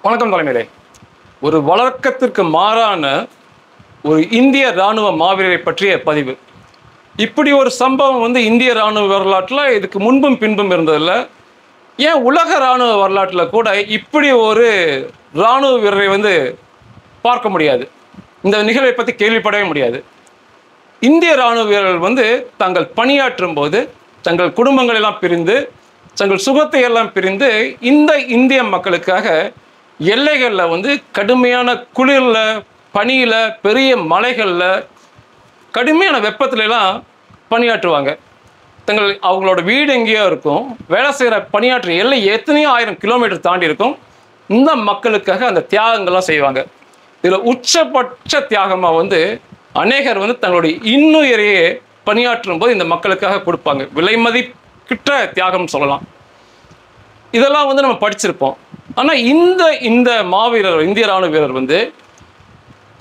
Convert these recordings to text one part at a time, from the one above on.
வணக்கம் தலைமையிலே. ஒரு வழக்கத்திற்கு மாறான ஒரு இந்திய இராணுவ மாவீரரை பற்றிய பதிவு. இப்படி ஒரு சம்பவம் இந்திய இராணுவ வரலாற்றில் இதுக்கு முன்பும் பின்பும் இருந்ததில்லை. ஏன் உலக இராணுவ வரலாற்றில் கூட இப்படி ஒரு இராணுவ வீரரை பார்க்க முடியாது. இந்த நிகழ்வை பற்றி கேள்விப்படவே முடியாது. இந்திய இராணுவ வீரர்கள் தாங்கள் பணியாற்றும் போது தங்கள் குடும்பங்களெல்லாம் பிரிந்து தங்கள் சுகத்தை எல்லாம் பிரிந்து இந்த இந்திய மக்களுக்காக எல்லைகளில் கடுமையான குளிரில், பனியில், பெரிய மலைகளில், கடுமையான வெப்பத்துலலாம் பணியாற்றுவாங்க. அவங்களோட வீடு எங்கேயோ இருக்கும், வேலை செய்கிற பணியாற்ற எல்லை எத்தனையோ 1000 கிலோமீட்டர் தாண்டி இருக்கும். இந்த மக்களுக்காக அந்த தியாகங்கள்லாம் செய்வாங்க. இதில் உச்சபட்ச தியாகமாக அநேகர் தங்களுடைய இன்னுயிரையே பணியாற்றும் போது இந்த மக்களுக்காக கொடுப்பாங்க. விலை மதிப்பிட்ட தியாகம் சொல்லலாம். இதெல்லாம் நம்ம படிச்சிருப்போம். ஆனால் இந்த மாவீரர், இந்திய இராணுவ வீரர்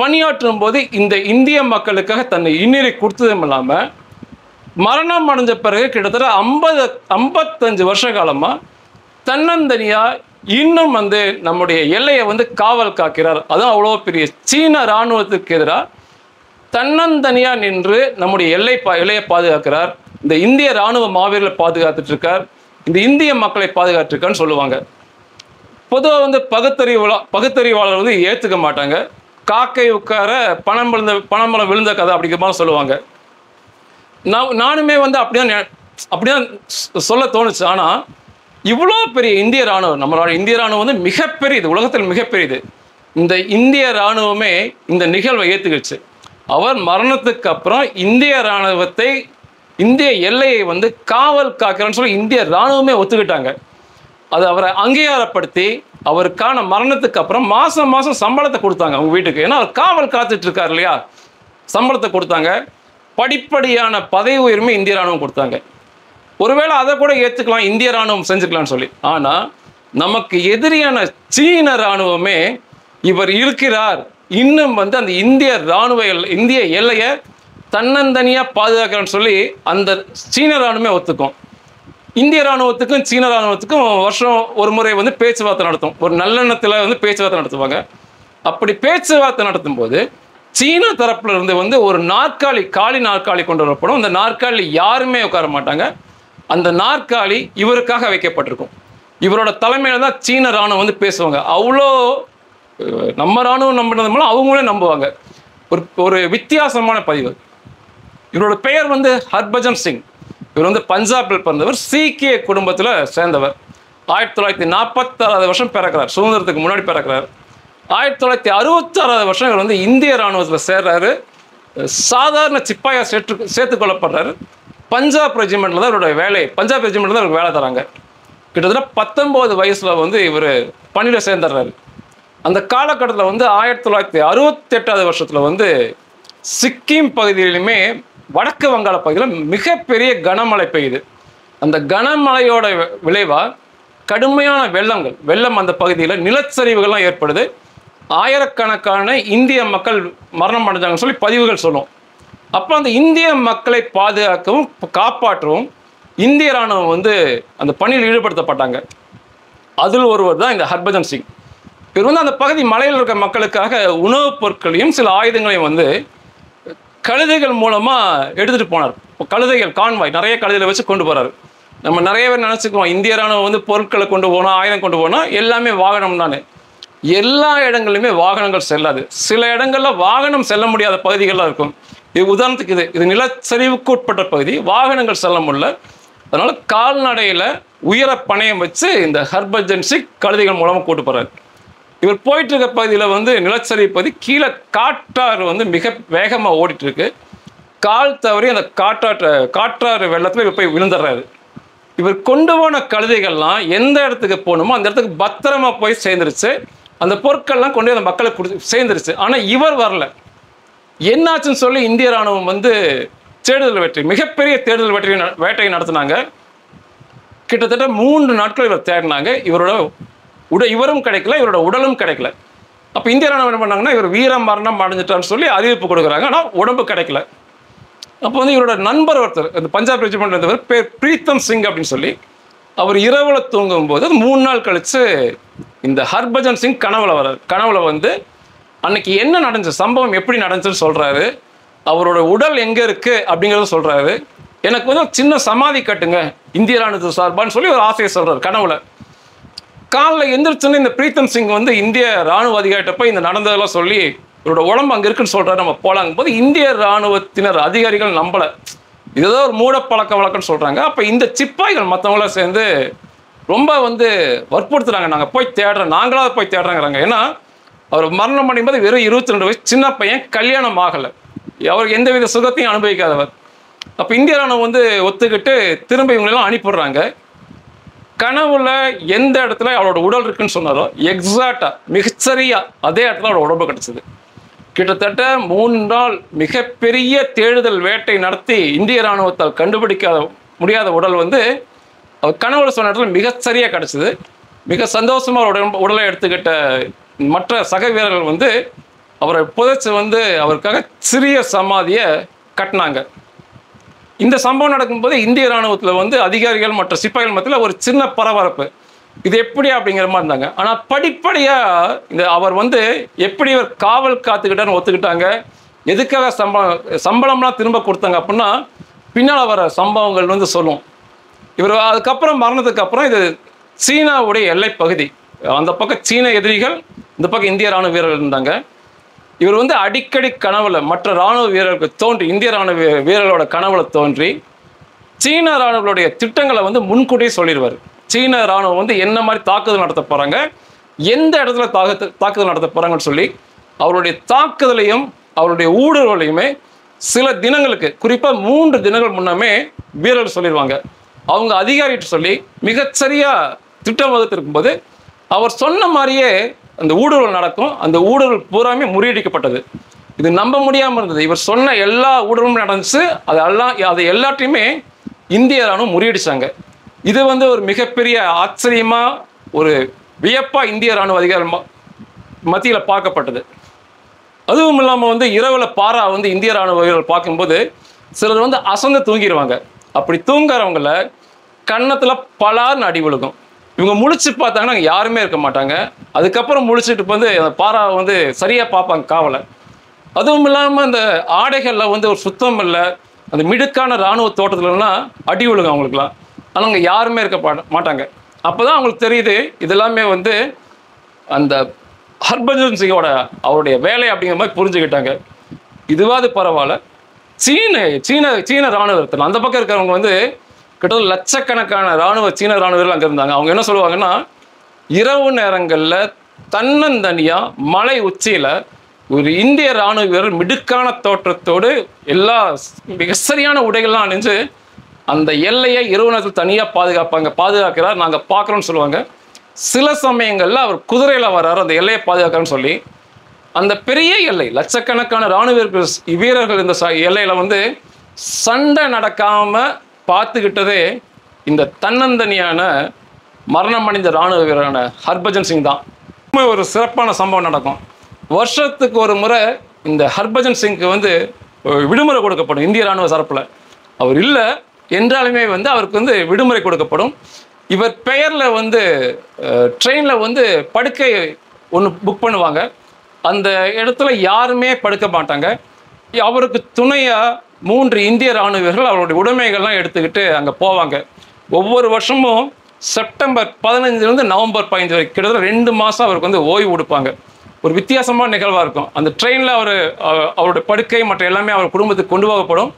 பணியாற்றும் போது இந்த இந்திய மக்களுக்காக தன்னை இன்னுயிரை கொடுத்ததும் இல்லாமல் மரணம் அடைஞ்ச பிறகு கிட்டத்தட்ட 55 வருஷ காலமாக தன்னந்தனியாக இன்னும் நம்முடைய எல்லையை காவல் காக்கிறார். அதுவும் அவ்வளோ பெரிய சீன இராணுவத்துக்கு எதிராக தன்னந்தனியாக நின்று நம்முடைய எல்லையை பாதுகாக்கிறார். இந்த இந்திய இராணுவ மாவீரர்களை பாதுகாத்துட்டு இருக்கார். இந்த இந்திய மக்களை பாதுகாத்துருக்கான்னு சொல்லுவாங்க. பொதுவாக பகுத்தறிவாளர் ஏற்றுக்க மாட்டாங்க. காக்கை உட்கார பணம்பழம் விழுந்த கதை அப்படிங்கிற மாதிரி சொல்லுவாங்க. நானுமே அப்படிதான் சொல்ல தோணுச்சு. ஆனால் இவ்வளோ பெரிய இந்திய இராணுவம், நம்மளோட இந்திய இராணுவம் மிகப்பெரியது, உலகத்தில் மிகப்பெரியது. இந்த இந்திய இராணுவமே இந்த நிகழ்வை ஏற்றுக்கிடுச்சு. அவர் மரணத்துக்கு அப்புறம் இந்திய இராணுவத்தை, இந்திய எல்லையை காவல் காக்கிறன்னு சொல்லி இந்திய இராணுவமே ஒத்துக்கிட்டாங்க. அது அவரை அங்கீகாரப்படுத்தி அவருக்கான மரணத்துக்கு அப்புறம் மாதம் சம்பளத்தை கொடுத்தாங்க அவங்க வீட்டுக்கு. ஏன்னா அவர் காவல் காத்துட்டு இருக்கார் இல்லையா, சம்பளத்தை கொடுத்தாங்க. படிப்படியான பதவி உயர்மை இந்திய இராணுவம் கொடுத்தாங்க. ஒருவேளை அதை கூட ஏற்றுக்கலாம், இந்திய இராணுவம் செஞ்சுக்கலாம்னு சொல்லி. ஆனால் நமக்கு எதிரியான சீன இராணுவமே இவர் இருக்கிறார், இன்னும் அந்த இந்திய இந்திய எல்லையை தன்னந்தனியாக பாதுகாக்கிறன்னு சொல்லி அந்த சீன இராணுவமே ஒத்துக்கும். இந்திய இராணுவத்துக்கும் சீன இராணுவத்துக்கும் வருஷம் ஒரு முறை பேச்சுவார்த்தை நடத்தும். ஒரு நல்லெண்ணத்தில் பேச்சுவார்த்தை நடத்துவாங்க. அப்படி பேச்சுவார்த்தை நடத்தும் போது சீன தரப்புல இருந்து ஒரு நாற்காலி, காலி நாற்காலி கொண்டு வரப்படும். அந்த நாற்காலி யாருமே உட்கார மாட்டாங்க. அந்த நாற்காலி இவருக்காக வைக்கப்பட்டிருக்கும். இவரோட தலைமையில தான் சீன இராணுவம் பேசுவாங்க. அவ்வளோ நம்ம இராணுவம் நம்பினது மூலம் அவங்களே நம்புவாங்க. ஒரு வித்தியாசமான பதிவு. இவரோட பெயர் ஹர்பஜன் சிங். இவர் பஞ்சாபில் பிறந்தவர். சீக்கிய குடும்பத்தில் சேர்ந்தவர். 1946 வருஷம் பிறக்கிறார். சுதந்திரத்துக்கு முன்னாடி பிறக்கிறார். 1966 வருஷம் இவர் இந்திய இராணுவத்தில் சேர்றாரு. சாதாரண சிப்பாயா சேர்த்துக்கொள்ளப்படுறாரு. பஞ்சாப் ரெஜிமெண்ட்டில் தான் இவருடைய வேலை. பஞ்சாப் ரெஜிமெண்ட்டில் தான் இவருக்கு வேலை தராங்க. கிட்டத்தட்ட 19 வயசில் இவர் பணியில் சேர்ந்துடுறாரு. அந்த காலகட்டத்தில் 1968 வருஷத்தில் சிக்கிம் பகுதியிலுமே வடக்கு வங்காள பகுதியில் மிகப்பெரிய கனமழை பெய்யுது. அந்த கனமழையோட விளைவாக கடுமையான வெள்ளம் அந்த பகுதியில் நிலச்சரிவுகள்லாம் ஏற்படுது. ஆயிரக்கணக்கான இந்திய மக்கள் மரணம் அடைஞ்சாங்கன்னு சொல்லி பதிவுகள் சொல்லும். அப்போ அந்த இந்திய மக்களை பாதுகாக்கவும் காப்பாற்றவும் இந்திய இராணுவம் அந்த பணியில் ஈடுபடுத்தப்பட்டாங்க. அதில் ஒருவர் தான் இந்த ஹர்பஜன் சிங். இவர் அந்த பகுதி மலையில் இருக்க மக்களுக்காக உணவுப் பொருட்களையும் சில ஆயுதங்களையும் கழுதைகள் மூலமாக எடுத்துகிட்டு போனார். கழுதைகள், கான்வாய், நிறைய கழுதைகளை வச்சு கொண்டு போகிறார். நம்ம நிறைய பேர் நினச்சிக்குவோம் இந்திய இராணுவம் பொருட்களை கொண்டு போனால், ஆயுதம் கொண்டு போனால் எல்லாமே வாகனம் தானே. எல்லா இடங்களிலுமே வாகனங்கள் செல்லாது. சில இடங்களில் வாகனம் செல்ல முடியாத பகுதிகள்லாம் இருக்கும். இது உதாரணத்துக்கு இது நிலச்சரிவுக்கு உட்பட்ட பகுதி, வாகனங்கள் செல்ல முடியல. அதனால் கால்நடையில் உயர பணையம் வச்சு இந்த ஹர்பஜன் சிங் கழுதைகள் மூலமாக கூட்டு போகிறார். இவர் போயிட்டு இருக்க பகுதியில் நிலச்சரிவு பகுதி, கீழே காற்றாறு மிக வேகமாக ஓடிட்டுருக்கு. கால் தவறி அந்த காற்றாறு வெள்ளத்தில் இவர் போய் விழுந்துடுறாரு. இவர் கொண்டு போன கழுதைகள்லாம் எந்த இடத்துக்கு போகணுமோ அந்த இடத்துக்கு பத்திரமா போய் சேர்ந்துருச்சு. அந்த பொருட்கள்லாம் கொண்டு அந்த மக்களுக்கு சேர்ந்துருச்சு. ஆனால் இவர் வரல. என்னாச்சுன்னு சொல்லி இந்திய இராணுவம் தேடுதல் வெற்றி, மிகப்பெரிய தேடுதல் வேட்டையை நடத்தினாங்க. கிட்டத்தட்ட 3 நாட்கள் இவர் தேடினாங்க. இவரும் கிடைக்கல, இவரோட உடலும் கிடைக்கல. அப்போ இந்திய இராணுவம் என்ன பண்ணாங்கன்னா, இவர் வீர மரணம் அடைஞ்சிட்டான்னு சொல்லி அறிவிப்பு கொடுக்குறாங்க. ஆனால் உடம்பு கிடைக்கல. அப்போ இவரோட நண்பர் ஒருத்தர், இந்த பஞ்சாப் ரெஜிமெண்ட் இருந்தவர், பேர் பிரீத்தம் சிங் அப்படின்னு சொல்லி, அவர் இரவில் தூங்கும்போது 3 நாள் கழித்து இந்த ஹர்பஜன் சிங் கனவுல வந்து அன்னைக்கு என்ன நடந்துச்சு, சம்பவம் எப்படி நடந்துச்சுன்னு சொல்றாரு. அவரோட உடல் எங்க இருக்கு அப்படிங்கிறத சொல்றாரு. எனக்கு வந்து சின்ன சமாதி கட்டுங்க இந்திய ராணுவ சார்பான்னு சொல்லி ஒரு ஆசையை சொல்றாரு கனவுல. காலில் எந்திரிச்சுன்னு இந்த பிரீத்தம் சிங் வந்து இந்திய ராணுவ அதிகாரிகிட்ட போய் இந்த நடந்ததெல்லாம் சொல்லி இவரோட உடம்பு அங்கே இருக்குன்னு சொல்றாரு. நம்ம போலாங்க போது இந்திய ராணுவத்தினர் அதிகாரிகள் நம்பல, இதுதான் ஒரு மூட பழக்க வழக்கம்னு சொல்றாங்க. அப்போ இந்த சிப்பாய்கள் மற்றவங்களாம் சேர்ந்து ரொம்ப வந்து வற்புறுத்துறாங்க, நாங்கள் போய் தேடுறோம், நாங்களாவது போய் தேடுறோங்கிறாங்க. ஏன்னா அவர் மரணம் அடையும்போது வெறும் 22 வயசு சின்ன பையன், கல்யாணம் ஆகலை, அவருக்கு எந்தவித சுகத்தையும் அனுபவிக்காதவர். அப்போ இந்திய ராணுவம் வந்து ஒத்துக்கிட்டு திரும்ப இவங்களெல்லாம் அனுப்பிடுறாங்க. கனவுல எந்த இடத்துல அவரோட உடல் இருக்குன்னு சொன்னாரோ எக்ஸாக்டா மிகச்சரியா அதே இடத்துல அவரோட உடம்பு கிடச்சிது. கிட்டத்தட்ட 3 நாள் மிகப்பெரிய தேடுதல் வேட்டை நடத்தி இந்திய ராணுவத்தால் கண்டுபிடிக்க முடியாத உடல் வந்து அவர் கனவுல சொன்ன இடத்துல மிகச்சரியாக கிடச்சிது. மிக சந்தோஷமாக அவரோட உடலை எடுத்துக்கிட்ட மற்ற சக வீரர்கள் வந்து அவரை புதைச்சி வந்து அவருக்காக சிறிய சமாதியை கட்டினாங்க. இந்த சம்பவம் நடக்கும்போது இந்திய ராணுவத்தில் வந்து அதிகாரிகள் மற்ற சிப்பாய்கள் மத்தியில் ஒரு சின்ன பரபரப்பு, இது எப்படி அப்படிங்கிற மாதிரி இருந்தாங்க. ஆனால் படிப்படியாக அவர் வந்து எப்படி இவர் காவல் காத்துக்கிட்டான்னு ஒத்துக்கிட்டாங்க. எதுக்காக சம்பளம்லாம் திரும்ப கொடுத்தாங்க அப்படின்னா பின்னால் வர சம்பவங்கள் வந்து சொல்லும். இவர் அதுக்கப்புறம் மரணத்துக்கு அப்புறம் இது சீனாவுடைய எல்லை பகுதி, அந்த பக்கம் சீன எதிரிகள், இந்த பக்கம் இந்திய ராணுவ வீரர்கள் இருந்தாங்க. இவர் வந்து அடிக்கடி கனவுல மற்ற இராணுவ வீரர்களுக்கு தோன்றி, இந்திய ராணுவ வீரர்களோட கனவுல தோன்றி சீன ராணுவங்களுடைய திட்டங்களை வந்து முன்கூட்டியே சொல்லிடுவார். சீன ராணுவம் வந்து என்ன மாதிரி தாக்குதல் நடத்த போகிறாங்க, எந்த இடத்துல தாக்குதல் நடத்த போகிறாங்கன்னு சொல்லி அவருடைய தாக்குதலையும் அவருடைய ஊடுருவலையுமே சில தினங்களுக்கு, குறிப்பாக 3 தினங்கள் முன்னமே வீரர்கள் சொல்லிடுவாங்க. அவங்க அதிகாரிகிட்ட சொல்லி மிகச்சரியாக திட்டம் வகுத்திருக்கும் போது அவர் சொன்ன மாதிரியே அந்த ஊடுருவல் நடக்கும். அந்த ஊடுருவல் பூராமே முறியடிக்கப்பட்டது. இது நம்ப முடியாமல் இருந்தது. இவர் சொன்ன எல்லா ஊடுருவலும் நடந்துச்சு. அது எல்லாத்தையுமே இந்திய ராணுவம் முறியடிச்சாங்க. இது வந்து ஒரு மிகப்பெரிய ஆச்சரியமா, ஒரு வியப்பா இந்திய ராணுவ அதிகாரி மத்தியில் பார்க்கப்பட்டது. அதுவும் இல்லாமல் வந்து இரவுல பாரா வந்து இந்திய ராணுவ வீரர்கள் பார்க்கும்போது சிலர் வந்து அசந்து தூங்கிடுவாங்க. அப்படி தூங்குறவங்கள கன்னத்துல பலார்னு அடி விழுகும். இவங்க முழிச்சு பார்த்தாங்கன்னா அங்கே யாருமே இருக்க மாட்டாங்க. அதுக்கப்புறம் முழிச்சுட்டு வந்து அந்த பாராவை வந்து சரியாக பார்ப்பாங்க காவலை. அதுவும் இல்லாமல் அந்த ஆடைகளில் வந்து ஒரு சுத்தம் இல்லை, அந்த மிடுக்கான இராணுவ தோட்டத்துலலாம் அடி விழுகும் அவங்களுக்குலாம். ஆனால் அங்கே யாருமே இருக்க மாட்டாங்க. அப்போ தான் அவங்களுக்கு தெரியுது இதெல்லாமே வந்து அந்த ஹர்பஜன் சிங்கோட அவருடைய வேலை அப்படிங்கிற மாதிரி புரிஞ்சுக்கிட்டாங்க. இதுவாது பரவாயில்ல, சீன இராணுவத்தில் அந்த பக்கம் இருக்கிறவங்க வந்து கிட்டத்தட்ட லட்சக்கணக்கான சீன இராணுவர்கள் அங்கே இருந்தாங்க. அவங்க என்ன சொல்லுவாங்கன்னா, இரவு நேரங்களில் தன்னந்தனியாக மலை உச்சியில் ஒரு இந்திய இராணுவ வீரர் மிடுக்கான தோற்றத்தோடு எல்லா மிக சரியான உடைகள்லாம் அணிஞ்சு அந்த எல்லையை இரவு நேரத்தில் தனியாக பாதுகாக்கிறார், நாங்கள் பார்க்குறோன்னு சொல்லுவாங்க. சில சமயங்களில் அவர் குதிரையில் வர்றாரு அந்த எல்லையை பாதுகாக்கிறன்னு சொல்லி. அந்த பெரிய எல்லை, லட்சக்கணக்கான இராணுவ வீரர்கள் இந்த எல்லையில் வந்து சண்டை நடக்காமல் பார்த்துக்கிட்டதே இந்த தன்னந்தனியான மரணம் அடைந்த இராணுவ வீரரான ஹர்பஜன் சிங் தான். ஒரு சிறப்பான சம்பவம் நடக்கும். வருஷத்துக்கு ஒரு முறை இந்த ஹர்பஜன் சிங்க்கு வந்து விடுமுறை கொடுக்கப்படும் இந்திய இராணுவ தரப்பில். அவர் இல்லை என்றாலுமே வந்து அவருக்கு வந்து விடுமுறை கொடுக்கப்படும். இவர் பெயரில் வந்து ட்ரெயினில் வந்து படுக்கை ஒன்று புக் பண்ணுவாங்க. அந்த இடத்துல யாருமே படுக்க மாட்டாங்க. அவருக்கு துணையாக 3 இந்திய இராணுவ வீரர்கள் அவருடைய உடைமைகள்லாம் எடுத்துக்கிட்டு அங்கே போவாங்க. ஒவ்வொரு வருஷமும் செப்டம்பர் 15 நவம்பர் 15 வரைக்கும் கிட்டத்தட்ட 2 மாதம் அவருக்கு வந்து ஓய்வு கொடுப்பாங்க. ஒரு வித்தியாசமான நிகழ்வாக இருக்கும். அந்த ட்ரெயினில் அவருடைய படுக்கை மற்ற எல்லாமே அவர் குடும்பத்துக்கு கொண்டு போகப்படும்.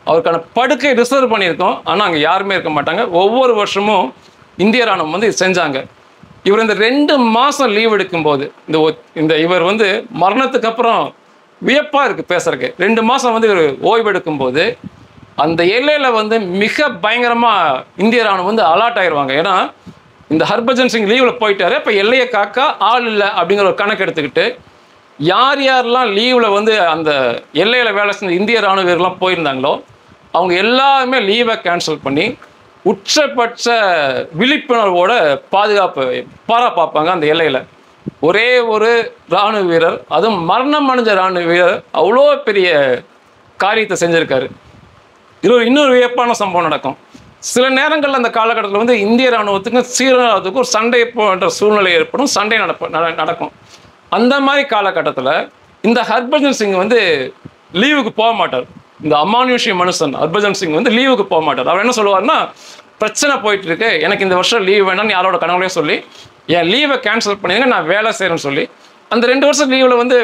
அவருக்கான படுக்கை ரிசர்வ் பண்ணியிருக்கோம், ஆனால் அங்கே யாருமே இருக்க மாட்டாங்க. ஒவ்வொரு வருஷமும் இந்திய ராணுவம் வந்து செஞ்சாங்க. இவர் இந்த 2 மாதம் லீவ் எடுக்கும்போது இவர் வந்து மரணத்துக்கு அப்புறம் வியப்பாக இருக்குது பேசுறதுக்கு. 2 மாதம் வந்து இவர் ஓய்வு எடுக்கும்போது அந்த எல்லையில் வந்து மிக பயங்கரமாக இந்திய ராணுவம் வந்து அலர்ட் ஆயிடுவாங்க. ஏன்னா இந்த ஹர்பஜன் சிங் லீவில் போயிட்டாரு, இப்போ எல்லையை காக்க ஆள் இல்லை அப்படிங்கிற ஒரு கணக்கு எடுத்துக்கிட்டு யார் யாரெல்லாம் லீவில் வந்து அந்த எல்லையில் வேலை செஞ்ச இந்திய ராணுவ வீரர்லாம் போயிருந்தாங்களோ அவங்க எல்லாருமே லீவை கேன்சல் பண்ணி உச்சபட்ச விழிப்புணர்வோட பார்ப்பாங்க அந்த எல்லையில். ஒரே ஒரு இராணுவ வீரர், அதுவும் மரணம் அடைஞ்ச இராணுவ வீரர் அவ்வளோ பெரிய காரியத்தை செஞ்சுருக்காரு. இது இன்னொரு வியப்பான சம்பவம் நடக்கும். சில நேரங்களில் அந்த காலகட்டத்தில் வந்து இந்திய இராணுவத்துக்கும் சீனாவுக்கும் ஒரு சண்டை போன்ற சூழ்நிலை ஏற்படும், சண்டை நடக்கும். அந்த மாதிரி காலகட்டத்தில் இந்த ஹர்பஜன் சிங் வந்து லீவுக்கு போக மாட்டார். இந்த அமானுஷ்ய மனுஷன் ஹர்பஜன் சிங் வந்து லீவுக்கு போக மாட்டார். அவர் என்ன சொல்லுவார்னா, பிரச்சனை போயிட்டு இருக்கு, எனக்கு இந்த வருஷம் லீவ் வேண்டாம்னு யாரோட கனவுலையும் சொல்லி என் லீவை கேன்சல் பண்ணிடுங்க, நான் வேலை செய்கிறேன்னு சொல்லி அந்த 2 வருஷம் லீவில் வந்து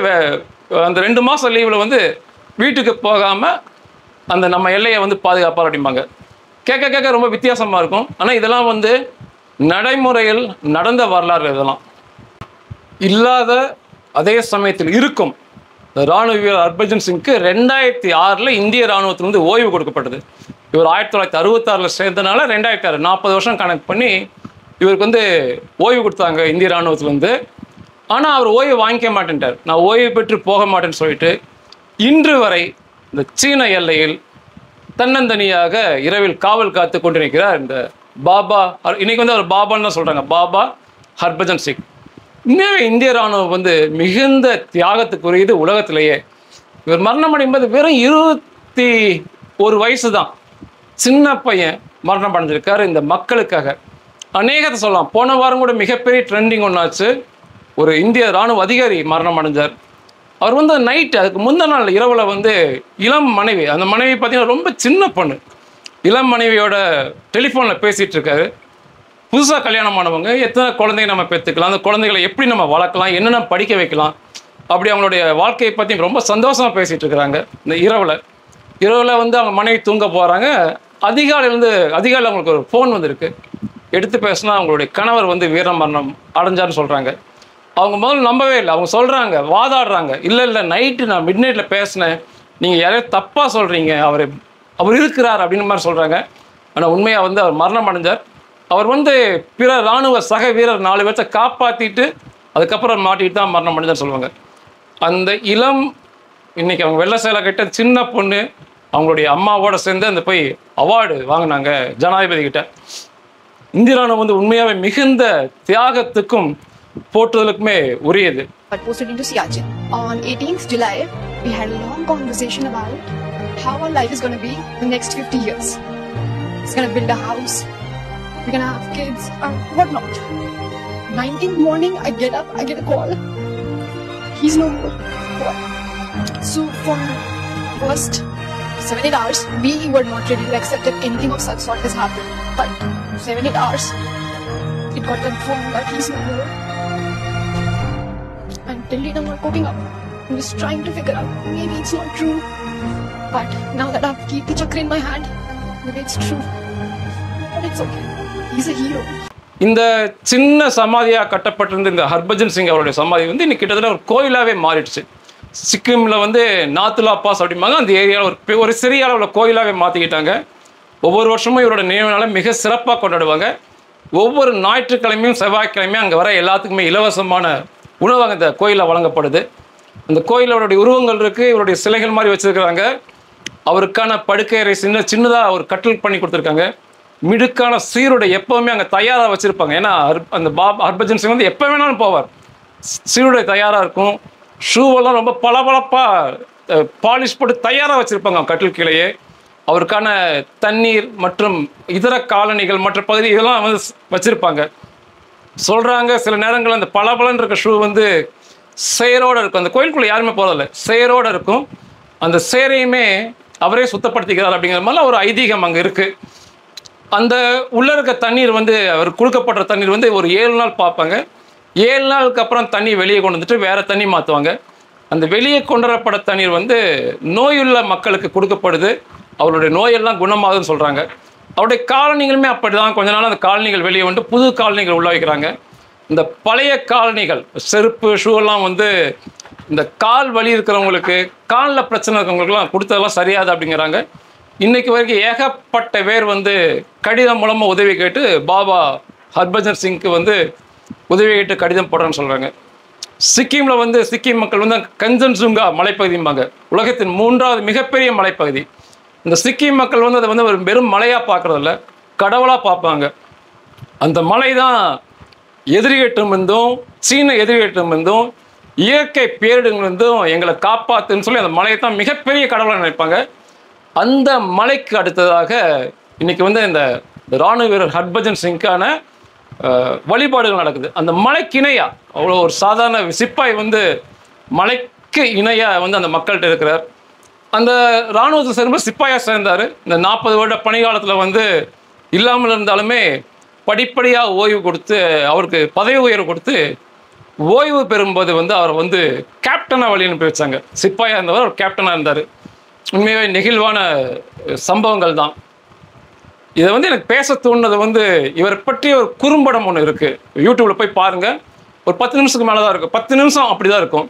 அந்த 2 மாதம் லீவில் வந்து வீட்டுக்கு போகாமல் அந்த நம்ம எல்லையை வந்து பாதுகாப்பார் அப்படிம்பாங்க. கேட்க ரொம்ப வித்தியாசமாக இருக்கும். ஆனால் இதெல்லாம் வந்து நடைமுறையில் நடந்த வரலாறு. இதெல்லாம் இல்லாத அதே சமயத்தில் இருக்கும் இராணுவ வீரர் ஹர்பஜன் சிங்க்கு 2006 இந்திய இராணுவத்திலிருந்து ஓய்வு கொடுக்கப்பட்டது. இவர் 1966 சேர்ந்தனால 2006 40 வருஷம் கணக்கு பண்ணி இவருக்கு வந்து ஓய்வு கொடுத்தாங்க இந்திய இராணுவத்திலேருந்து. ஆனால் அவர் ஓய்வு வாங்கிக்க மாட்டேன்ட்டார். நான் ஓய்வு பெற்று போக மாட்டேன்னு சொல்லிட்டு இன்று வரை இந்த சீன எல்லையில் தன்னந்தனியாக இரவில் காவல் காத்து கொண்டிருக்கிறார் இந்த பாபா. இன்னைக்கு வந்து அவர் பாபான்னு தான் சொல்கிறாங்க, பாபா ஹர்பஜன் சிங். உண்மையாகவே இந்திய இராணுவம் வந்து மிகுந்த தியாகத்துக்குரியது உலகத்திலேயே. இவர் மரணம் அடையும்போது வெறும் 21 வயசு தான், சின்ன பையன் மரணம் அடைஞ்சிருக்காரு இந்த மக்களுக்காக. அநேகத்தை சொல்லலாம். போன வாரம் கூட மிகப்பெரிய ட்ரெண்டிங் ஒன்றாச்சு, ஒரு இந்திய இராணுவ அதிகாரி மரணம் அடைஞ்சார். அவர் வந்து நைட்டு, அதுக்கு முந்தின நாள் இரவில் வந்து இளம் மனைவி, அந்த மனைவி பார்த்தீங்கன்னா ரொம்ப சின்ன பொண்ணு, இளம் மனைவியோட டெலிஃபோனில் பேசிகிட்டு இருக்காரு. புதுசாக கல்யாணமானவங்க எத்தனை குழந்தைங்க நம்ம பெற்றுக்கலாம், அந்த குழந்தைகளை எப்படி நம்ம வளர்க்கலாம், என்னென்ன படிக்க வைக்கலாம், அப்படி அவங்களுடைய வாழ்க்கையை பற்றி ரொம்ப சந்தோஷமாக பேசிகிட்டு இருக்கிறாங்க. இந்த இரவில் வந்து அவங்க மனைவி தூங்க போகிறாங்க. அதிகாலையில் அவங்களுக்கு ஒரு ஃபோன் வந்துருக்கு. எடுத்து பேசினா அவங்களுடைய கணவர் வந்து வீர மரணம் அடைஞ்சார்னு சொல்கிறாங்க. அவங்க முதல்ல நம்பவே இல்லை. அவங்க சொல்கிறாங்க, வாதாடுறாங்க, இல்லை நைட்டு நான் மிட் நைட்டில் பேசினேன், நீங்கள் யாரையும் தப்பாக சொல்கிறீங்க, அவர் இருக்கிறார் அப்படின்னு மாதிரி சொல்கிறாங்க. ஆனால் உண்மையாக வந்து அவர் மரணம் அடைஞ்சார். அவர் வந்து பிற இராணுவ சக வீரர் 4 பேர்த்த காப்பாற்றிட்டு அதுக்கப்புறம் மாட்டிட்டு தான் மரணம் அடைஞ்சார் சொல்லுவாங்க. அந்த இன்னைக்கு அவங்க வெள்ளை சேலை கட்ட சின்ன பொண்ணு அவங்களுடைய அம்மாவோட சேர்ந்து அந்த போய் அவார்டு வாங்கினாங்க ஜனாதிபதி கிட்ட. இந்திய இராணுவம் வந்து உண்மையாகவே மிகுந்த தியாகத்துக்கும் போற்றுதலுக்குமே உரியது. But posted into Siachen. On 18th July, we had a long conversation about how our life is going to be the next 50 years. It's going to build a house, we're going to have kids, and whatnot. 19th morning, I get up, I get a call. He's no more. So for first 7-8 hours, we were not ready to accept that anything of such sort has happened. But 7-8 hours, it got confirmed that he's no more. Until date, I'm not coping up. I'm just trying to figure out, maybe it's not true. But now that I have Kirti Chakra in my hand, maybe it's true. But it's okay. He's a hero. இந்த சின்ன சமாதியாக கட்டப்பட்டிருந்த இந்த ஹர்பஜன் சிங் அவருடைய சமாதி வந்து இன்னைக்கு கிட்டத்தட்ட ஒரு கோயிலாகவே மாறிடுச்சு. சிக்கிமில் வந்து நாத்துலா பாஸ் அப்படிம்பாங்க, அந்த ஏரியாவில் ஒரு சிறிய அளவில் கோயிலாகவே மாற்றிக்கிட்டாங்க. ஒவ்வொரு வருஷமும் இவரோட நினைவுனால மிக சிறப்பாக கொண்டாடுவாங்க. ஒவ்வொரு ஞாயிற்றுக்கிழமையும் செவ்வாய்க்கிழமையும் அங்கே வர எல்லாத்துக்குமே இலவசமான உணவு அந்த கோயிலில் வழங்கப்படுது. அந்த கோயிலோடைய உருவங்கள் இருக்குது, இவருடைய சிலைகள் மாதிரி வச்சுருக்கிறாங்க. அவருக்கான படுக்கை அறை சின்னதாக ஒரு கட்டில் பண்ணி கொடுத்துருக்காங்க. மிடுக்கான சீருடை எப்போவுமே அங்கே தயாராக வச்சுருப்பாங்க. ஏன்னா அந்த ஹர்பஜன் சிங் வந்து எப்போ வேணாலும் போவார். சீருடை தயாராக இருக்கும். ஷூவெல்லாம் ரொம்ப பளபளப்பாக பாலிஷ் போட்டு தயாராக வச்சுருப்பாங்க கட்டில் கீழேயே. அவருக்கான தண்ணீர் மற்றும் இதர காலணிகள் மற்ற பகுதி இதெல்லாம் வந்து வச்சுருப்பாங்க. சொல்கிறாங்க சில நேரங்கள் அந்த பளபளன்னு இருக்க ஷூ வந்து சேரோடு இருக்கும். அந்த கோயிலுக்குள்ளே யாருமே போகிறதில்ல, சேரோடு இருக்கும். அந்த சேரையுமே அவரே சுத்தப்படுத்திக்கிறார் அப்படிங்கிற மாதிரிலாம் ஒரு ஐதீகம் அங்கே இருக்குது. அந்த உள்ளே இருக்க தண்ணீர் வந்து அவர் கொடுக்கப்படுற தண்ணீர் வந்து ஒரு 7 நாள் பார்ப்பாங்க. 7 நாளுக்கு அப்புறம் தண்ணி வெளியே கொண்டு வந்துட்டு வேறு தண்ணி மாற்றுவாங்க. அந்த வெளியே கொண்டு வரப்பட தண்ணீர் வந்து நோயுள்ள மக்களுக்கு கொடுக்கப்படுது. அவருடைய நோயெல்லாம் குணமாகுதுன்னு சொல்கிறாங்க. அவருடைய காலனிகளுமே அப்படி தான். கொஞ்ச நாள் அந்த காலனிகள் வெளியே வந்து புது காலனிகள் உள்ள வைக்கிறாங்க. இந்த பழைய காலனிகள் செருப்பு ஷூவெல்லாம் வந்து இந்த கால் வலி இருக்கிறவங்களுக்கு, காலில் பிரச்சனை இருக்கிறவங்களுக்குலாம் கொடுத்ததெல்லாம் சரியாது அப்படிங்கிறாங்க. இன்றைக்கு வரைக்கும் ஏகப்பட்ட பேர் வந்து கடிதம் மூலமாக உதவி கேட்டு பாபா ஹர்பஜன் சிங்க்கு வந்து உதவி கேட்டு கடிதம் போடுறேன்னு சொல்கிறாங்க. சிக்கிமில் வந்து சிக்கிம் மக்கள் வந்து கஞ்சன்சுங்கா மலைப்பகுதிம்பாங்க, உலகத்தின் 3வது மிகப்பெரிய மலைப்பகுதி. இந்த சிக்கிம் மக்கள் வந்து அதை வந்து ஒரு வெறும் மலையாக பார்க்குறதில்ல, கடவுளாக பார்ப்பாங்க. அந்த மலை தான் எதிரிகிட்டும் இருந்தும் சீன எதிரிகிட்டும் இருந்தும் இயற்கை பேரிடங்களிலிருந்தும் எங்களை காப்பாற்றுன்னு சொல்லி அந்த மலையை தான் மிகப்பெரிய கடவுளாக நினைப்பாங்க. அந்த மலைக்கு அடுத்ததாக இன்றைக்கி வந்து இந்த இராணுவ வீரர் ஹர்பஜன் சிங்கான வழிபாடுகள் நடக்குது. அந்த மலைக்கு இணையாக அவ்வளோ ஒரு சாதாரண சிப்பாய் வந்து மலைக்கு இணையாக வந்து அந்த மக்கள்கிட்ட இருக்கிறார். அந்த இராணுவத்தை சேர்ந்து சிப்பாயாக சேர்ந்தார். இந்த 40 வருட பணிகாலத்தில் வந்து இல்லாமல் இருந்தாலுமே படிப்படியாக ஓய்வு கொடுத்து அவருக்கு பதவி உயர்வு கொடுத்து ஓய்வு பெறும்போது வந்து அவர் வந்து கேப்டனாக வழி அனுப்பி வச்சாங்க. சிப்பாயாக இருந்தவர் அவர் கேப்டனாக இருந்தார். உண்மையாகவே நெகிழ்வான சம்பவங்கள் தான். இதை வந்து எனக்கு பேச தோணுனது வந்து இவரை பற்றி ஒரு குறும்படம் ஒன்று இருக்குது, யூடியூப்பில் போய் பாருங்கள். ஒரு 10 நிமிஷத்துக்கு மேலே தான் இருக்கும், 10 நிமிஷம் அப்படி தான் இருக்கும்.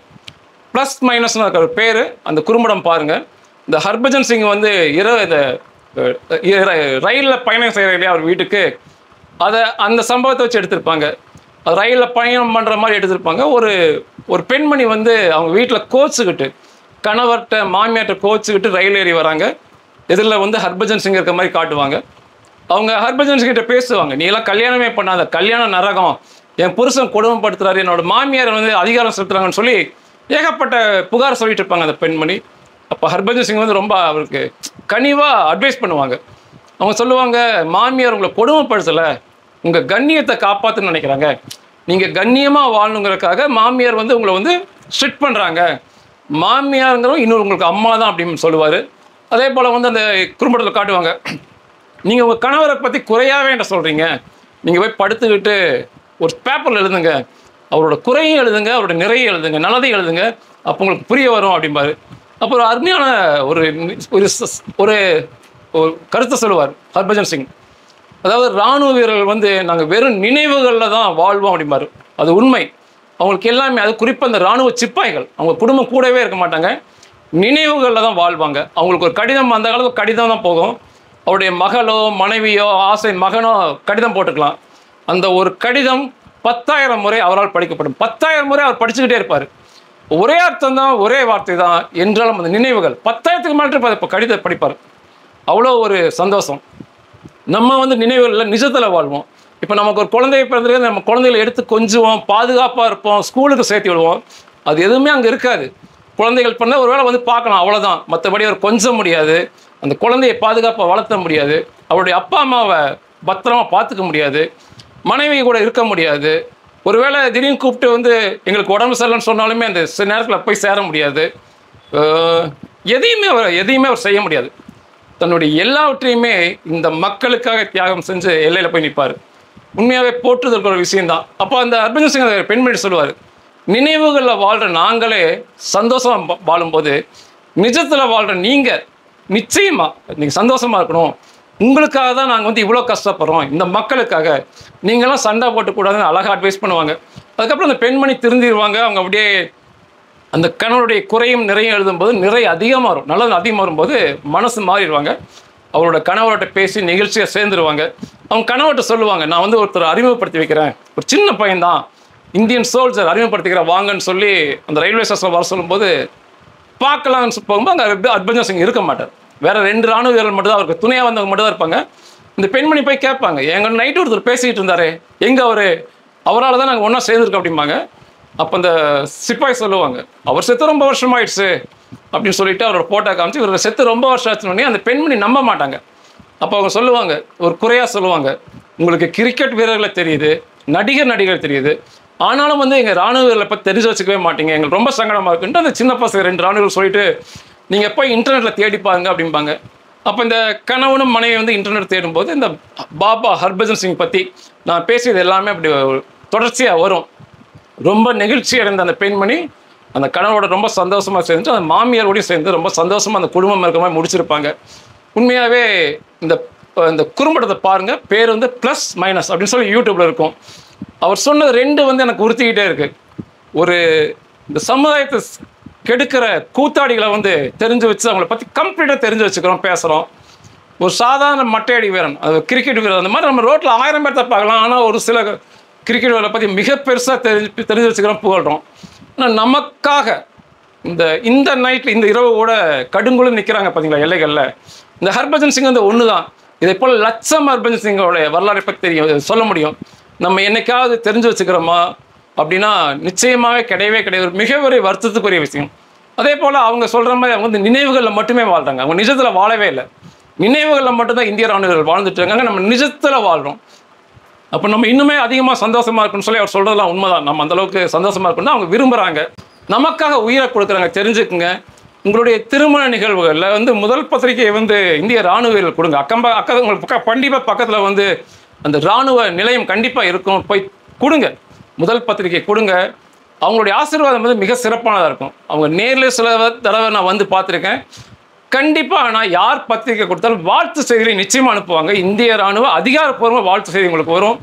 ப்ளஸ் மைனஸ்னு இருக்கிற பேர், அந்த குறும்படம் பாருங்கள். இந்த ஹர்பஜன் சிங் வந்து ரயிலில் பயணம் செய்கிற இல்லையா அவர் வீட்டுக்கு, அதை அந்த சம்பவத்தை வச்சு எடுத்திருப்பாங்க. ரயிலில் பயணம் பண்ணுற மாதிரி எடுத்திருப்பாங்க. ஒரு பெண்மணி வந்து அவங்க வீட்டில் கோச்சுக்கிட்டு, கணவர்கிட்ட மாமியார்கிட்ட கோச்சுக்கிட்டு ரயில் ஏறி வராங்க. எதிரில் வந்து ஹர்பஜன் சிங் இருக்க மாதிரி காட்டுவாங்க. அவங்க ஹர்பஜன் சிங்கிட்ட பேசுவாங்க, நீ எல்லாம் கல்யாணமே பண்ணாத, கல்யாணம் நரகம், என் புருஷன் கொடுமைப்படுத்துறாரு, என்னோட மாமியார் வந்து அதிகாரம் செலுத்துறாங்கன்னு சொல்லி ஏகப்பட்ட புகார் சொல்லிட்டு இருப்பாங்க அந்த பெண்மணி. அப்போ ஹர்பஜன் சிங் வந்து ரொம்ப அவருக்கு கனிவாக அட்வைஸ் பண்ணுவாங்க. அவங்க சொல்லுவாங்க, மாமியார் உங்களை கொடுமைப்படுத்தலை, உங்கள் கண்ணியத்தை காப்பாற்றுன்னு நினைக்கிறாங்க, நீங்கள் கண்ணியமாக வாழணுங்கிறதுக்காக மாமியார் வந்து உங்களை வந்து ஸ்ட்ரிக்ட் பண்ணுறாங்க, மாமியாருங்கிறவங்க இன்னொரு உங்களுக்கு அம்மா தான் அப்படின்னு சொல்லுவார். அதே போல் வந்து அந்த குறும்படத்தில் காட்டுவாங்க, நீங்கள் உங்கள் கணவரை பற்றி குறையாகவே என்ன சொல்கிறீங்க, நீங்கள் போய் படுத்துக்கிட்டு ஒரு பேப்பரில் எழுதுங்க, அவரோட குறையும் எழுதுங்க, அவரோட நிறைய எழுதுங்க, நல்லதையும் எழுதுங்க, அப்போ உங்களுக்கு புரிய வரும் அப்படிம்பாரு. அப்புறம் அருமையான ஒரு ஒரு கருத்தை சொல்லுவார் ஹர்பஜன் சிங். அதாவது இராணுவ வீரர்கள் வந்து நாங்கள் வெறும் நினைவுகளில் தான் வாழ்வோம் அப்படிம்பாரு. அது உண்மை. அவங்களுக்கு எல்லாமே, அது குறிப்பாக அந்த இராணுவ சிப்பாய்கள் அவங்க குடும்பம் கூடவே இருக்க மாட்டாங்க, நினைவுகளில் தான் வாழ்வாங்க. அவங்களுக்கு ஒரு கடிதம், அந்த காலத்தில் கடிதம் தான் போகும். அவருடைய மகளோ மனைவியோ ஆசை மகனோ கடிதம் போட்டுக்கலாம். அந்த ஒரு கடிதம் 10,000 முறை அவரால் படிக்கப்படும். 10,000 முறை அவர் படிச்சுக்கிட்டே இருப்பார். ஒரே அர்த்தம் தான், ஒரே வார்த்தை தான் என்றாலும் அந்த நினைவுகள் 10,000க்கு மேலே இப்போ கடிதம் படிப்பார். அவ்வளோ ஒரு சந்தோஷம். நம்ம வந்து நினைவுகளில் நிஜத்தில் வாழ்வோம். இப்போ நமக்கு ஒரு குழந்தைய பிறந்திருக்கு, நம்ம குழந்தைகளை எடுத்து கொஞ்சுவோம், பாதுகாப்பாக இருப்போம், ஸ்கூலுக்கு சேர்த்து விடுவோம். அது எதுவுமே அங்கே இருக்காது. குழந்தைகள் பண்ணால் ஒரு வேளை வந்து பார்க்கலாம், அவ்வளோதான். மற்றபடி அவர் கொஞ்ச முடியாது, அந்த குழந்தையை பாதுகாப்பாக வளர்த்த முடியாது, அவருடைய அப்பா அம்மாவை பத்திரமா பார்த்துக்க முடியாது, மனைவி கூட இருக்க முடியாது. ஒருவேளை திடீர்னு கூப்பிட்டு வந்து எங்களுக்கு உடம்பு சரியில்லைன்னு சொன்னாலுமே அந்த நேரத்தில் போய் சேர முடியாது. எதையுமே அவர் செய்ய முடியாது. தன்னுடைய எல்லாவற்றையுமே இந்த மக்களுக்காக தியாகம் செஞ்சு எல்லையில் போய் நிற்பார். உண்மையாகவே போற்றுதற்கு ஒரு விஷயந்தான். அப்போ அந்த ஹர்பஜன் சிங் பெண்மணி சொல்லுவார், நினைவுகளில் வாழ்கிற நாங்களே சந்தோஷமாக வாழும்போது நிஜத்தில் வாழ்கிற நீங்கள் நிச்சயமாக நீங்கள் சந்தோஷமாக இருக்கணும், உங்களுக்காக தான் நாங்கள் வந்து இவ்வளோ கஷ்டப்படுறோம், இந்த மக்களுக்காக, நீங்களாம் சண்டை போட்டுக்கூடாதுன்னு அழகாக அட்வைஸ் பண்ணுவாங்க. அதுக்கப்புறம் அந்த பெண்மணி திருந்திடுவாங்க. அவங்க அப்படியே அந்த கணவருடைய குறையும் நிறைய எழுதும்போது நிறை அதிகமாக வரும், நல்லது அதிகமாக வரும்போது மனசு மாறிடுவாங்க. அவரோட கணவர்கிட்ட பேசி நிகழ்ச்சியாக சேர்ந்துருவாங்க. அவங்க கணவர்கிட்ட சொல்லுவாங்க, நான் வந்து ஒருத்தர் அறிமுகப்படுத்தி வைக்கிறேன், ஒரு சின்ன பையன்தான், இந்தியன் சோல்ஜர் அறிமுகப்படுத்திக்கிறேன் வாங்கன்னு சொல்லி அந்த ரயில்வே ஸ்டேஷனில் வர சொல்லும்போது பார்க்கலாம்னு போகும்போது அங்கே ஹர்பஜன் சிங் இருக்க மாட்டார். வேறு 2 ராணுவ வீரர்கள் மட்டும் தான், அவருக்கு துணையாக வந்தவங்க மட்டும் தான் இருப்பாங்க. இந்த பெண்மணி போய் கேட்பாங்க, எங்கள் நைட்டு ஒருத்தர் பேசிக்கிட்டு இருந்தார், எங்கே அவரால் தான் நாங்கள் ஒன்றா சேர்ந்துருக்கோம் அப்படிம்பாங்க. அப்போ அந்த சிப்பாய் சொல்லுவாங்க, அவர் செத்து ரொம்ப வருஷம் ஆயிடுச்சு அப்படின்னு சொல்லிட்டு அவரோட போட்டோ காமிச்சு, இவர் செத்து ரொம்ப வருஷம் ஆச்சுன்னு அந்த பெண்மணி நம்ப மாட்டாங்க. அப்போ அவங்க சொல்லுவாங்க, ஒரு குறையாக சொல்லுவாங்க, உங்களுக்கு கிரிக்கெட் வீரர்களை தெரியுது, நடிகர் தெரியுது, ஆனாலும் வந்து எங்கள் ராணுவ வீரர்களை பற்றி தெரிஞ்சு வச்சுக்கவே மாட்டீங்க, எங்களுக்கு ரொம்ப சங்கடமாக இருக்குன்ட்டு அந்த சின்ன பசங்க 2 ராணுவர்கள் சொல்லிட்டு நீங்கள் போய் இன்டர்நெட்டில் தேடி பாருங்க அப்படிம்பாங்க. அப்போ இந்த கணவனும் மனைவி வந்து இன்டர்நெட் தேடும்போது இந்த பாபா ஹர்பஜன் சிங் பற்றி நான் பேசியது எல்லாமே அப்படி தொடர்ச்சியாக வரும். ரொம்ப நெகிழ்ச்சி அடைந்த அந்த பெண்மணி அந்த கணவரோட ரொம்ப சந்தோஷமாக சேர்ந்து அந்த மாமியாரோடையும் சேர்ந்து ரொம்ப சந்தோஷமாக அந்த குடும்பம் இருக்க மாதிரி முடிச்சிருப்பாங்க. உண்மையாகவே இந்த குறும்படத்தை பாருங்கள், பேர் வந்து ப்ளஸ் மைனஸ் அப்படின்னு சொல்லி யூடியூப்பில் இருக்கும். அவர் சொன்னது 2 வந்து எனக்கு உறுத்திக்கிட்டே இருக்குது. ஒரு இந்த சமுதாயத்தை கெடுக்கிற கூத்தாடிகளை வந்து தெரிஞ்சு வச்சு அவங்கள பற்றி கம்ப்ளீட்டாக தெரிஞ்சு வச்சுக்கிறோம், பேசுகிறோம். ஒரு சாதாரண மட்டையடி வீரன், அது கிரிக்கெட் வீரன், அந்த மாதிரி நம்ம ரோட்டில் 1000 பேர்த்த பார்க்கலாம், ஆனால் ஒரு சில கிரிக்கெட் வீரரை பற்றி மிக பெருசாக தெரிஞ்சு வச்சுக்கிறோம், புகழ்கிறோம். ஆனால் நமக்காக இந்த நைட்டில் இந்த இரவு கூட கடுங்குழு நிற்கிறாங்க பார்த்தீங்களா எல்லைகளில், இந்த ஹர்பஜன் சிங் வந்து ஒன்று தான். இதே போல் லட்சம் ஹர்பஜன் சிங்கோடைய வரலாறை பற்றி தெரியும், சொல்ல முடியும். நம்ம என்னைக்காவது தெரிஞ்சு வச்சுக்கிறோமா அப்படின்னா நிச்சயமாகவே கிடையவே மிக ஒரு வருத்தத்துக்குரிய விஷயம். அதே போல் அவங்க சொல்கிற மாதிரி அவங்க வந்து நினைவுகளில் மட்டுமே வாழ்கிறாங்க, அவங்க நிஜத்தில் வாழவே இல்லை. நினைவுகளில் மட்டும்தான் இந்திய ராணுவர்கள் வாழ்ந்துட்டு இருக்காங்க. நம்ம நிஜத்தில் வாழ்கிறோம். அப்போ நம்ம இன்னுமே அதிகமாக சந்தோஷமாக இருக்குன்னு சொல்லி அவர் சொல்கிறதெல்லாம் உண்மைதான். நம்ம அந்தளவுக்கு சந்தோஷமாக இருக்குன்னு அவங்க விரும்புகிறாங்க. நமக்காக உயிரை கொடுக்குறாங்க. தெரிஞ்சுக்குங்க, உங்களுடைய திருமண நிகழ்வுகளில் வந்து முதல் பத்திரிகையை வந்து இந்திய ராணுவ வீரர்கள் கொடுங்க. உங்களுக்கு கண்டிப்பாக பக்கத்தில் வந்து அந்த இராணுவ நிலையம் கண்டிப்பாக இருக்கும். போய் கொடுங்க, முதல் பத்திரிகை கொடுங்க. அவங்களுடைய ஆசீர்வாதம் வந்து மிக சிறப்பானதாக இருக்கும். அவங்க நேரில் சில தடவை நான் வந்து பார்த்துருக்கேன். கண்டிப்பாக நான் யார் பத்திரிகை கொடுத்தாலும் வாழ்த்து செய்திகளை நிச்சயமாக அனுப்புவாங்க. இந்திய ராணுவ அதிகாரப்பூர்வமாக வாழ்த்து செய்தி உங்களுக்கு வரும்.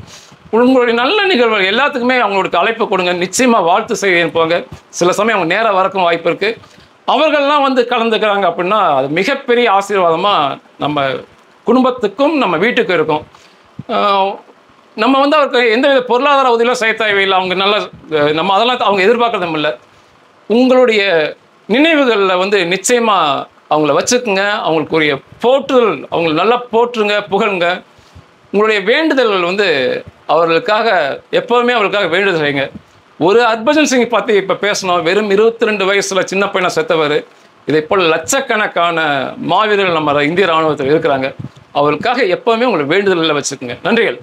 உங்களுடைய நல்ல நிகழ்வுகள் எல்லாத்துக்குமே அவங்களுக்கு அழைப்பு கொடுங்க. நிச்சயமாக வாழ்த்து செய்தி அனுப்புவாங்க. சில சமயம் அவங்க நேராக வரக்கும் வாய்ப்பு இருக்குது. அவர்கள்லாம் வந்து கலந்துக்கிறாங்க அப்படின்னா அது மிகப்பெரிய ஆசீர்வாதமாக நம்ம குடும்பத்துக்கும் நம்ம வீட்டுக்கும் இருக்கும். நம்ம வந்து அவருக்கு எந்தவித பொருளாதார உதவியெல்லாம் செய்ய தேவையில்லை. அவங்க நல்லா நம்ம அதெல்லாம் அவங்க எதிர்பார்க்கறதும் இல்லை. உங்களுடைய நினைவுகளில் வந்து நிச்சயமாக அவங்கள வச்சுக்குங்க. அவங்களுக்குரிய போற்றுதல், அவங்களை நல்லா போற்றுங்க, புகழுங்க. உங்களுடைய வேண்டுதல்கள் வந்து அவர்களுக்காக எப்போவுமே அவர்களுக்காக வேண்டுதல் செய்யுங்க. ஒரு ஹர்பஜன் சிங் பற்றி இப்போ பேசணும். வெறும் 22 வயசில் சின்ன பையனை செத்தவர். இதை போல் லட்சக்கணக்கான மாவீரர்கள் நம்ம இந்திய ராணுவத்தில் இருக்கிறாங்க. அவர்களுக்காக எப்போவுமே உங்களை வேண்டுதலில் வச்சுக்கோங்க. நன்றிகள்.